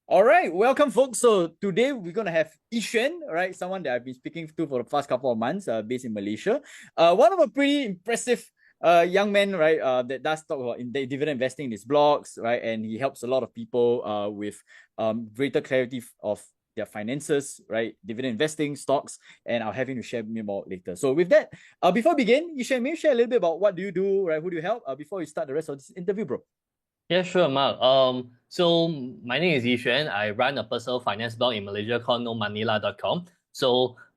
All right, welcome, folks. So today we're gonna have Xuan, right? Someone that I've been speaking to for the past couple of months, based in Malaysia. One of a pretty impressive young men, right? That does talk about dividend investing in his blogs, right? And he helps a lot of people with greater clarity of their finances, right? Dividend investing, stocks, and I'll have him to share me more later. So with that, before we begin, Xuan, maybe share a little bit about what do you do, right? Who do you help? Before we start the rest of this interview, bro. Yeah, sure, Mark. So my name is Xuan. I run a personal finance blog in Malaysia called nomanila.com.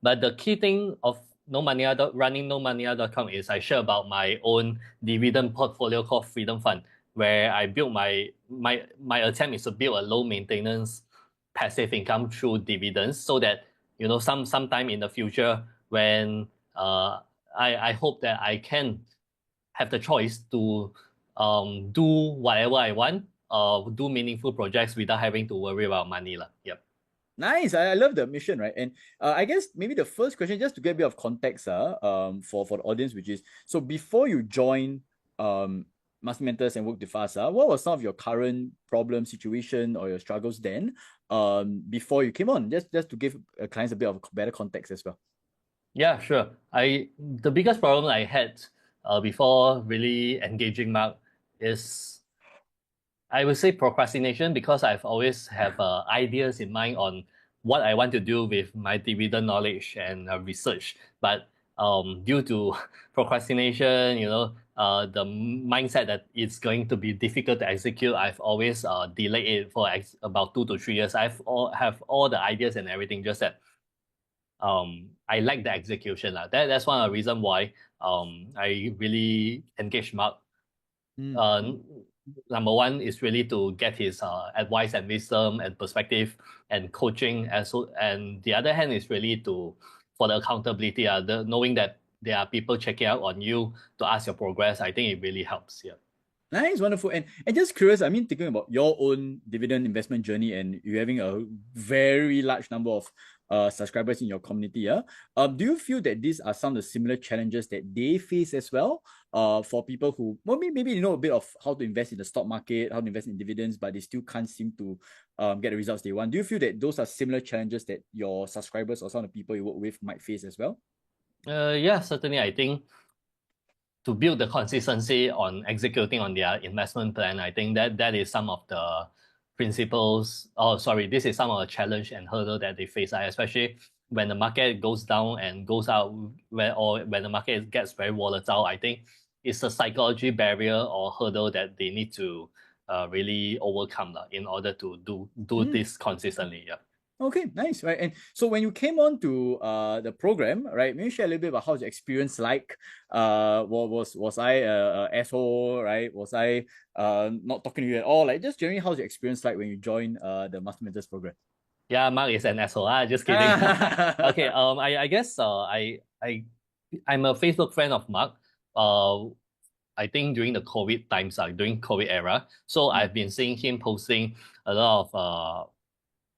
But the key thing of running nomanila.com is I share about my own dividend portfolio called Freedom Fund, where I build my attempt is to build a low maintenance passive income through dividends, so that sometime in the future when I hope that I can have the choice to do whatever I want, do meaningful projects without having to worry about money lah. Yep. Nice. I love the mission, right? And I guess maybe the first question, just to get a bit of context, for the audience, which is so before you join Master Mentors and work with us, what was some of your current problem situation or your struggles then, before you came on? Just to give clients a bit of better context as well. Yeah, sure. The biggest problem I had before really engaging Mark is, I would say, procrastination, because I've always have ideas in mind on what I want to do with my dividend knowledge and research. But due to procrastination, the mindset that it's going to be difficult to execute, I've always delayed it for about 2 to 3 years. Have all the ideas and everything, just that I like the execution. That's one of the reasons why I really engaged Mark. Mm. uh, Number one is really to get his advice and wisdom and perspective and coaching, and the other hand is really to for the accountability. Knowing that there are people checking out on you to ask your progress, I think it really helps. Yeah. Nice, wonderful. And just curious, I mean, thinking about your own dividend investment journey and you having a very large number of subscribers in your community, yeah. Do you feel that these are some of the similar challenges that they face as well? For people who maybe you know a bit of how to invest in the stock market, how to invest in dividends, but they still can't seem to get the results they want. Do you feel that those are similar challenges that your subscribers or some of the people you work with might face as well? Yeah, certainly. I think to build the consistency on executing on their investment plan, I think that is some of the principles. Oh, sorry, this is some of the challenge and hurdle that they face, especially when the market goes down and goes out, or when the market gets very volatile. I think it's a psychology barrier or hurdle that they need to really overcome in order to do Mm. this consistently. Yeah. Okay, nice, right? And so when you came on to the program, right? Maybe share a little bit about how's your experience like. Was I a asshole, right? Was I not talking to you at all? Like just generally, how's your experience like when you join the Master Mentors program? Yeah, Mark is an asshole. Just kidding. Okay. I guess I'm a Facebook friend of Mark. Uh, I think during the COVID times, during COVID era. So Mm, I've been seeing him posting a lot of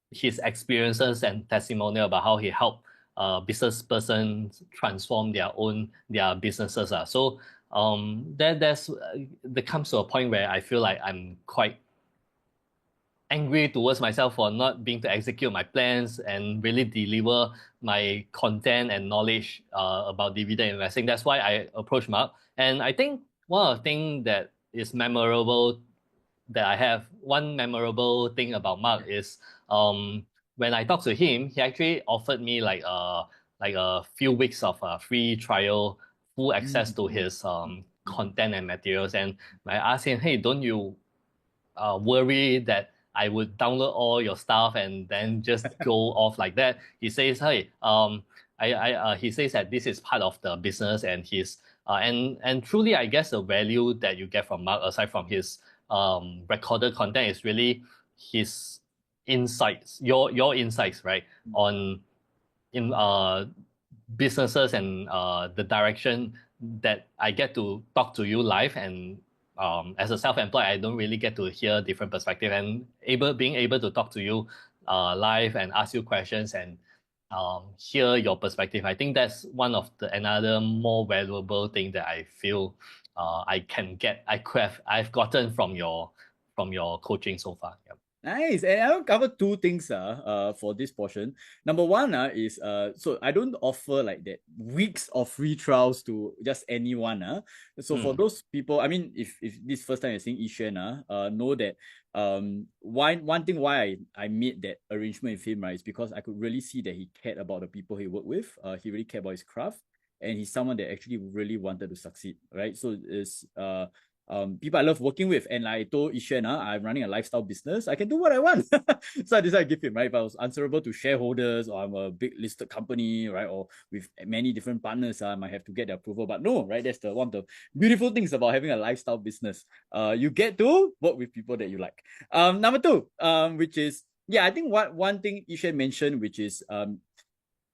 his experiences and testimonial about how he helped business persons transform their businesses. So there comes to a point where I feel like I'm quite angry towards myself for not being to execute my plans and really deliver my content and knowledge about dividend investing. That's why I approached Mark. And I think one of the things that is memorable that I have, one memorable thing about Mark is when I talked to him, he actually offered me like a few weeks of free trial, full access to mm, his content and materials. And I asked him, hey, don't you worry that I would download all your stuff and then just go off like that? He says, hey, he says that this is part of the business, and and truly, I guess the value that you get from Mark, aside from his recorded content, is really his insights, your insights, right, on in businesses and the direction that I get to talk to you live. And as a self-employed, I don't really get to hear different perspective, and being able to talk to you live and ask you questions and hear your perspective. I think that's one of the another more valuable thing that I feel I've gotten from your coaching so far. Yeah. Nice. And I'll cover two things for this portion. Number one is so I don't offer like that weeks of free trials to just anyone. So for Mm. those people, I mean, if this first time you're seeing Ishan, know that one thing why I made that arrangement with him, right, is because I could really see that he cared about the people he worked with. He really cared about his craft, and he's someone that actually really wanted to succeed, right? So it's people I love working with. And I told Ishan, I'm running a lifestyle business. I can do what I want. So I decided to give him, right? If I was answerable to shareholders, or I'm a big listed company, right? Or with many different partners, I might have to get their approval. But no, right? That's one of the beautiful things about having a lifestyle business. You get to work with people that you like. Number two, which is, yeah, I think one thing Ishan mentioned, which is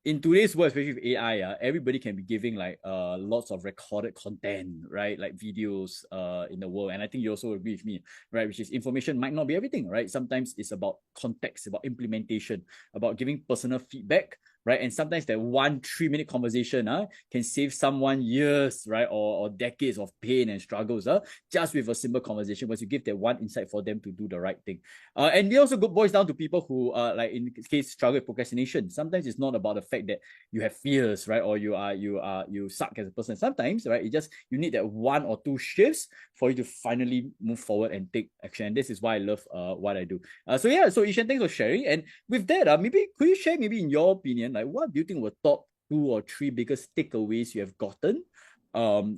in today's world, especially with AI, everybody can be giving like lots of recorded content, right? Like videos in the world. And I think you also agree with me, right? Which is information might not be everything, right? Sometimes it's about context, about implementation, about giving personal feedback, right? And sometimes that 1 3 minute conversation can save someone years, right? Or decades of pain and struggles just with a simple conversation, once you give that one insight for them to do the right thing. And it also boils down to people who like in this case struggle with procrastination. Sometimes it's not about the fact that you have fears, right? Or you suck as a person. Sometimes, right, it just you need that 1 or 2 shifts for you to finally move forward and take action. And this is why I love what I do. So yeah, so Ishan, thanks for sharing. And with that, maybe could you share maybe in your opinion, like what do you think were top 2 or 3 biggest takeaways you have gotten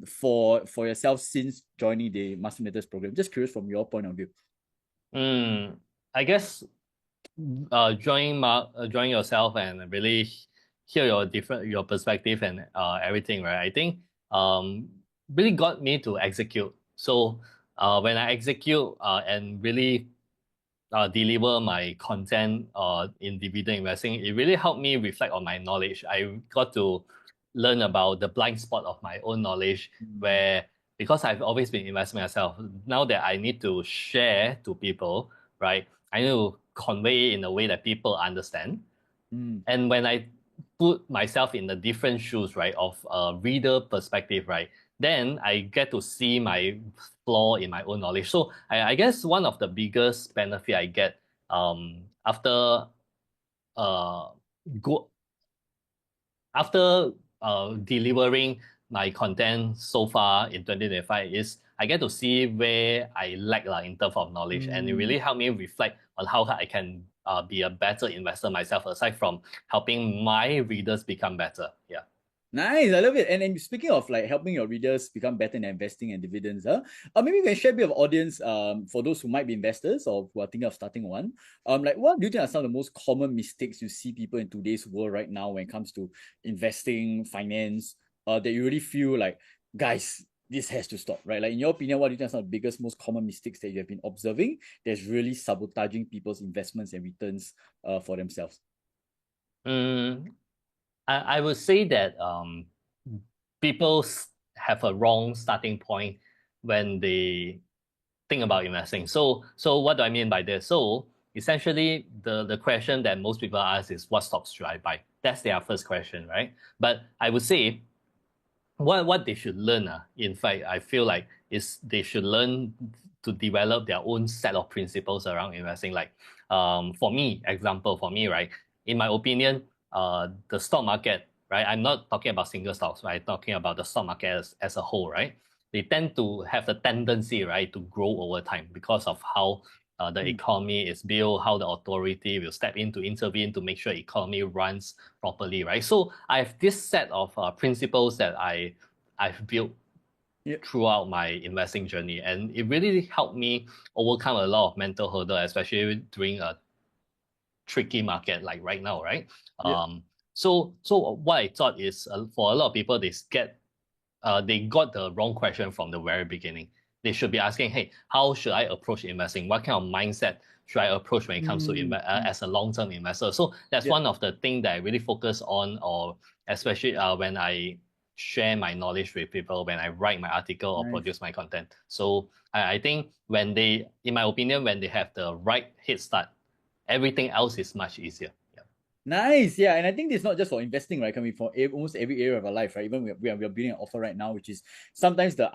for yourself since joining the Master Mentors program? Just curious from your point of view. I guess join yourself and really hear your perspective and everything, right? I think really got me to execute. So when I execute and really deliver my content in dividend investing, it really helped me reflect on my knowledge. I got to learn about the blind spot of my own knowledge, where because I've always been investing myself, now that I need to share to people, right? I need to convey it in a way that people understand. Mm. And when I put myself in the different shoes, right, of a reader perspective, right, then I get to see my flaw in my own knowledge. So I guess one of the biggest benefit I get after uh go after delivering my content so far in 2025 is I get to see where I lack in terms of knowledge, and it really helped me reflect on how I can be a better investor myself, aside from helping my readers become better. Yeah. Nice, I love it. And speaking of like helping your readers become better in investing and dividends, maybe you can share a bit of audience for those who might be investors or who are thinking of starting one. Like what do you think are some of the most common mistakes you see people in today's world right now when it comes to investing, finance, that you really feel like, guys, this has to stop, right? Like in your opinion, what do you think are some of the biggest, most common mistakes that you have been observing that's really sabotaging people's investments and returns for themselves? Mm, I would say that people have a wrong starting point when they think about investing. So what do I mean by this? So essentially, the question that most people ask is, what stocks should I buy? That's their first question, right? But I would say what they should learn, in fact, I feel like is they should learn to develop their own set of principles around investing. Like for me, right? In my opinion, the stock market, right? I'm not talking about single stocks, right? I'm talking about the stock market as a whole, right? They tend to have the tendency, right, to grow over time because of how the economy is built, how the authority will step in to intervene to make sure economy runs properly, right? So I have this set of principles that I've built throughout my investing journey, and it really helped me overcome a lot of mental hurdle, especially during a tricky market like right now, right? Yeah. So what I thought is for a lot of people, they got the wrong question from the very beginning. They should be asking, hey, how should I approach investing? What kind of mindset should I approach when it comes to as a long-term investor? So that's one of the things that I really focus on, or especially when I share my knowledge with people, when I write my article or produce my content. So I think in my opinion, when they have the right head start, everything else is much easier. Nice, yeah, and I think it's not just for investing, right? Coming from almost every area of our life, right? Even we are building an offer right now, which is sometimes the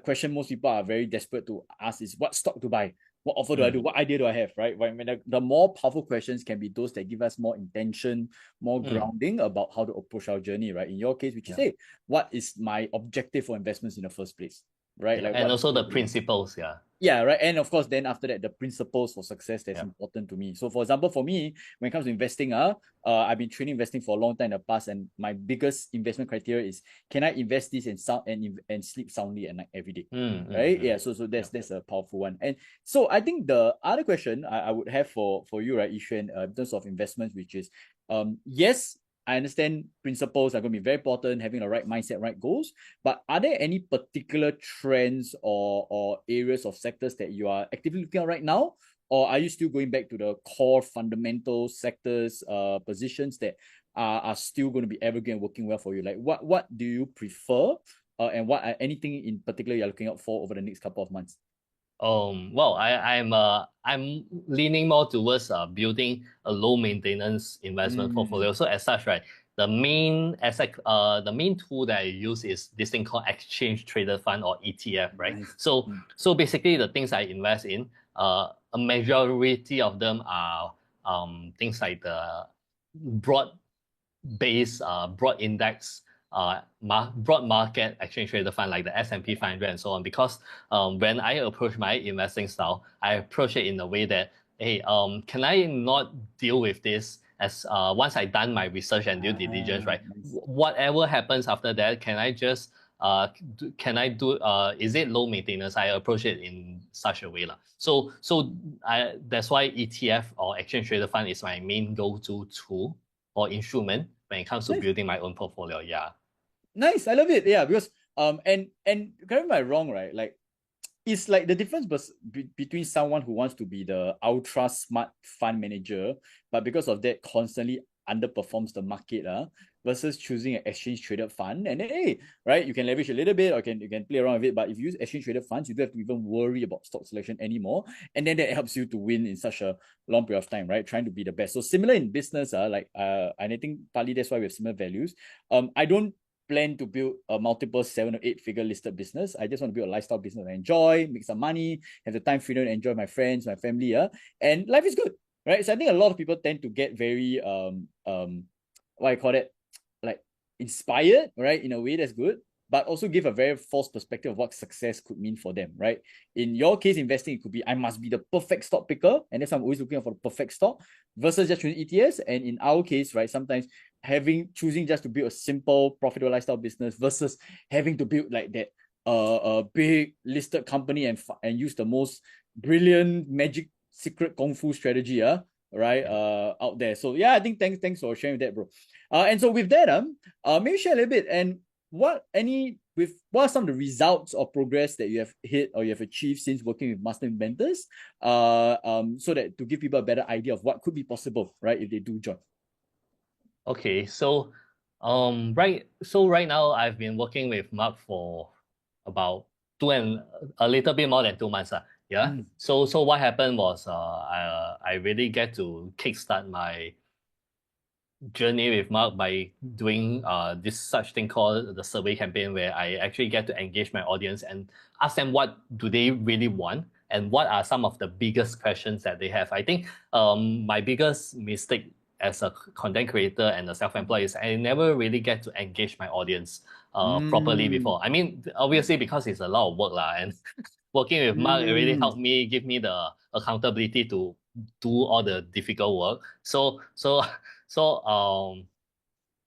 question most people are very desperate to ask is what stock to buy, What offer do I do? What idea do I have, right? When the more powerful questions can be those that give us more intention, more grounding about how to approach our journey, right? In your case, which is, hey, what is my objective for investments in the first place, right? Yeah, Like, and what also the principles, yeah, right. And of course, then after that, the principles for success that's important to me. So, for example, for me, when it comes to investing, I've been training investing for a long time in the past, and my biggest investment criteria is, can I invest this and sleep soundly at night every day? Right? Yeah. So that's a powerful one. And so I think the other question I would have for you, right, Ishuan, in terms of investments, which is, yes, I understand principles are going to be very important, having the right mindset, right goals. But are there any particular trends or areas of sectors that you are actively looking at right now? Or are you still going back to the core fundamental sectors, positions that are still going to be evergreen and working well for you? Like, what do you prefer? And what anything in particular you're looking out for over the next couple of months? Well, I'm leaning more towards building a low maintenance investment portfolio. So as such, right, the main tool that I use is this thing called exchange traded fund, or ETF, right? Nice. So basically the things I invest in, a majority of them are things like the broad index, broad market exchange traded fund like the S&P 500 and so on. Because when I approach my investing style, I approach it in a way that, hey, can I not deal with this as once I done my research and due diligence, right? Nice. Whatever happens after that, can I just is it low maintenance? I approach it in such a way. So that's why ETF or exchange traded fund is my main go-to tool or instrument when it comes to building my own portfolio. Yeah. Nice. I love it. Yeah, because and correct me if I'm wrong, right? Like, it's like the difference between someone who wants to be the ultra smart fund manager, but because of that constantly underperforms the market, versus choosing an exchange traded fund. And then, hey, right, you can leverage a little bit, or you can play around with it. But if you use exchange traded funds, you don't have to even worry about stock selection anymore. And then that helps you to win in such a long period of time, right? Trying to be the best. So similar in business, and I think partly that's why we have similar values. I don't plan to build a multiple 7 or 8 figure listed business. I just want to build a lifestyle business I enjoy, make some money, have the time freedom to enjoy my friends, my family, and life is good, right? So I think a lot of people tend to get very what I call it, like, inspired, right, in a way that's good, but also give a very false perspective of what success could mean for them, right? In your case, investing, it could be, I must be the perfect stock picker, and that's why I'm always looking for the perfect stock, versus just choosing ETFs. And in our case, right, sometimes choosing just to build a simple profitable lifestyle business versus having to build like that a big listed company and use the most brilliant magic secret kung fu strategy right out there. So yeah, I think thanks for sharing that, bro. And so with that, maybe share a little bit, and what are some of the results or progress that you have hit or you have achieved since working with master inventors, so that to give people a better idea of what could be possible, right, if they do join. Okay, so right now I've been working with Marc for about a little bit more than 2 months. Yeah. So what happened was I really get to kickstart my journey with Marc by doing this such thing called the survey campaign, where I actually get to engage my audience and ask them what do they really want and what are some of the biggest questions that they have. I think my biggest mistake as a content creator and a self-employed is I never really get to engage my audience properly before. I mean, obviously because it's a lot of work and working with Marc, it really helped me, give me the accountability to do all the difficult work. So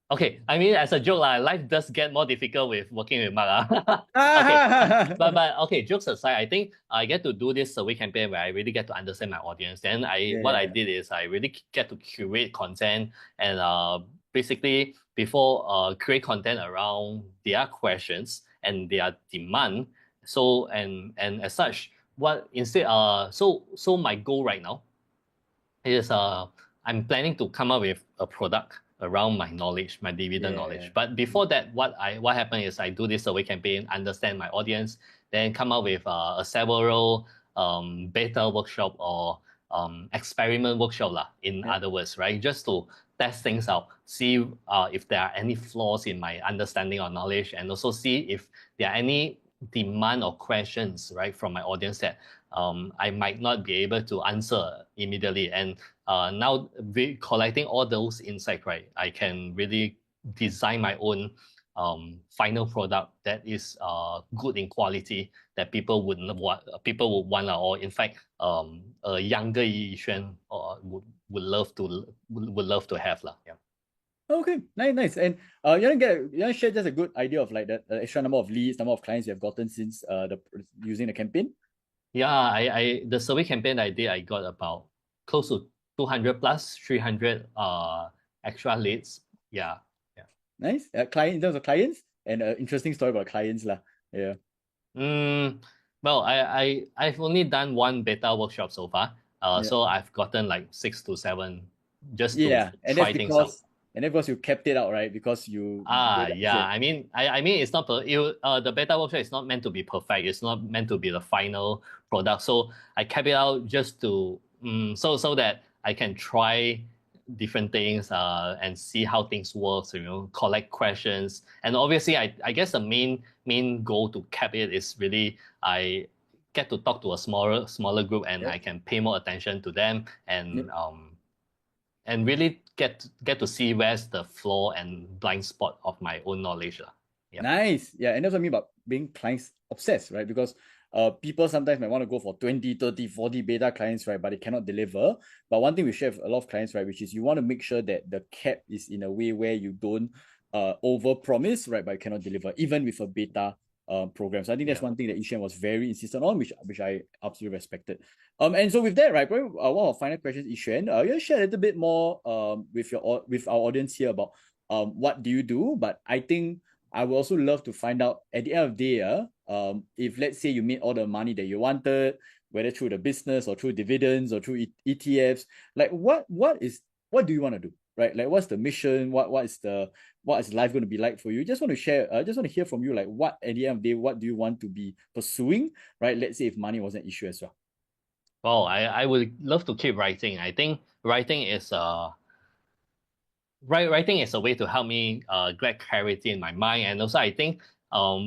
okay, I mean, as a joke, life does get more difficult with working with Marc. Okay, but okay, jokes aside, I think I get to do this survey campaign where I really get to understand my audience. Then I did is I really get to curate content and basically before create content around their questions and their demand. So and as such, so my goal right now is I'm planning to come up with a product around my knowledge, my dividend knowledge. But before that, what happened is I do this survey campaign, understand my audience, then come up with several beta workshop or experiment workshop in other words, right? Just to test things out, see if there are any flaws in my understanding or knowledge, and also see if there are any demand or questions, right, from my audience that I might not be able to answer immediately. And now collecting all those insights, right, I can really design my own final product that is good in quality that people would want, or in fact a younger Xuan would love to have lah. Yeah. Okay, nice. And you want to share just a good idea of like the extra number of leads, number of clients you have gotten since using the campaign? Yeah, I the survey campaign I did, I got about close to 200 plus 300 extra leads. Yeah. Nice. In terms of clients, and interesting story about clients lah. Yeah. Well, I've only done one beta workshop so far. So I've gotten like 6 to 7 just to try things out. And of course you kept it out, right? Because you I mean it's not the beta workshop is not meant to be perfect. It's not meant to be the final product. So I kept it out just to so that I can try different things and see how things work, collect questions. And obviously I guess the main goal to cap it is really I get to talk to a smaller group, and I can pay more attention to them, and really get to see where's the flaw and blind spot of my own knowledge. Yeah. Nice. Yeah, and that's what I mean about being clients obsessed, right? Because people sometimes might want to go for 20, 30, 40 beta clients, right? But they cannot deliver. But one thing we share with a lot of clients, right, which is you want to make sure that the cap is in a way where you don't over-promise, right, but you cannot deliver, even with a beta program. So I think that's one thing that Xuan was very insistent on, which I absolutely respected. And so with that, right, probably one of our final questions, Xuan, you share a little bit more with our audience here about what do you do? But I think I would also love to find out at the end of the day, if let's say you made all the money that you wanted, whether through the business or through dividends or through ETFs, like what do you want to do? Right? Like what's the mission? What is life going to be like for you? Just want to share, just want to hear from you, like what at the end of the day, what do you want to be pursuing? Right? Let's say if money was an issue as well. Well, I would love to keep writing. I think writing is writing is a way to help me get clarity in my mind. And also I think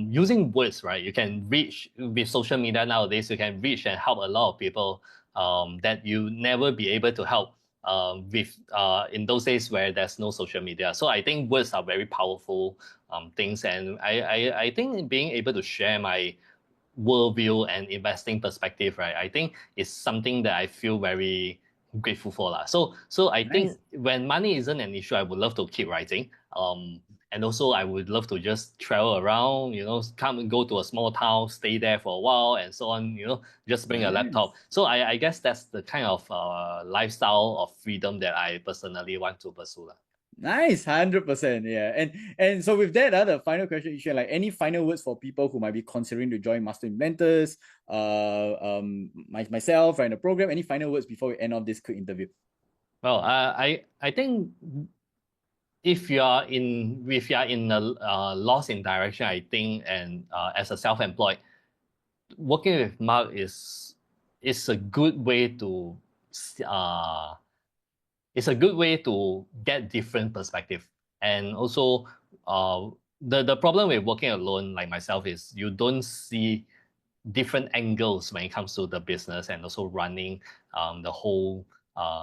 using words, right, you can reach with social media nowadays, you can reach and help a lot of people that you never be able to help with in those days where there's no social media. So I think words are very powerful things, and I think being able to share my worldview and investing perspective, right, I think is something that I feel very grateful for lah. So I think when money isn't an issue, I would love to keep writing. And also I would love to just travel around, come and go to a small town, stay there for a while, and so on, just bring a laptop. So I guess that's the kind of lifestyle of freedom that I personally want to pursue lah. Nice, 100%. Yeah. And so with that, the final question, Xuan, like any final words for people who might be considering to join Master Inventors, myself, right, in the program, any final words before we end off this quick interview? Well, I think if you are in a loss in direction, I think, and as a self-employed, working with Marc is a good way to get different perspective. And also the problem with working alone like myself is you don't see different angles when it comes to the business and also running the whole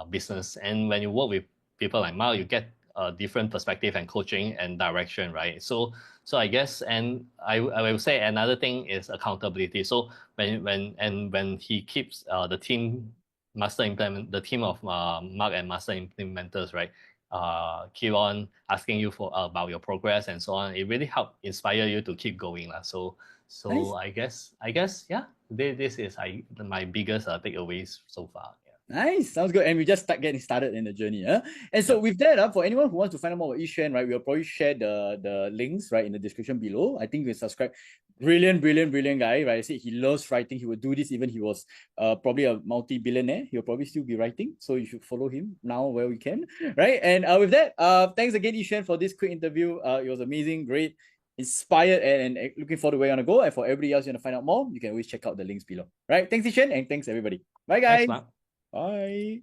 business. And when you work with people like Marc, you get a different perspective and coaching and direction, right? So I guess, and I will say another thing is accountability. So when he keeps the team of Marc and Master Implementers, right, keep on asking you about your progress and so on, it really helps inspire you to keep going lah. So nice. I guess yeah, this is my biggest takeaways so far. Nice, sounds good. And we just start getting started in the journey. And so with that, for anyone who wants to find out more about Xuan, right, we'll probably share the links right in the description below. I think you subscribe. Brilliant guy, right? I said he loves writing. He would do this even he was probably a multi-billionaire. He'll probably still be writing. So you should follow him now where we can, right? And with that, thanks again, Xuan, for this quick interview. It was amazing, great, inspired, and looking forward to where you want to go. And for everybody else you want to find out more, you can always check out the links below. Right? Thanks, Xuan, and thanks everybody. Bye, guys. Thanks, bye.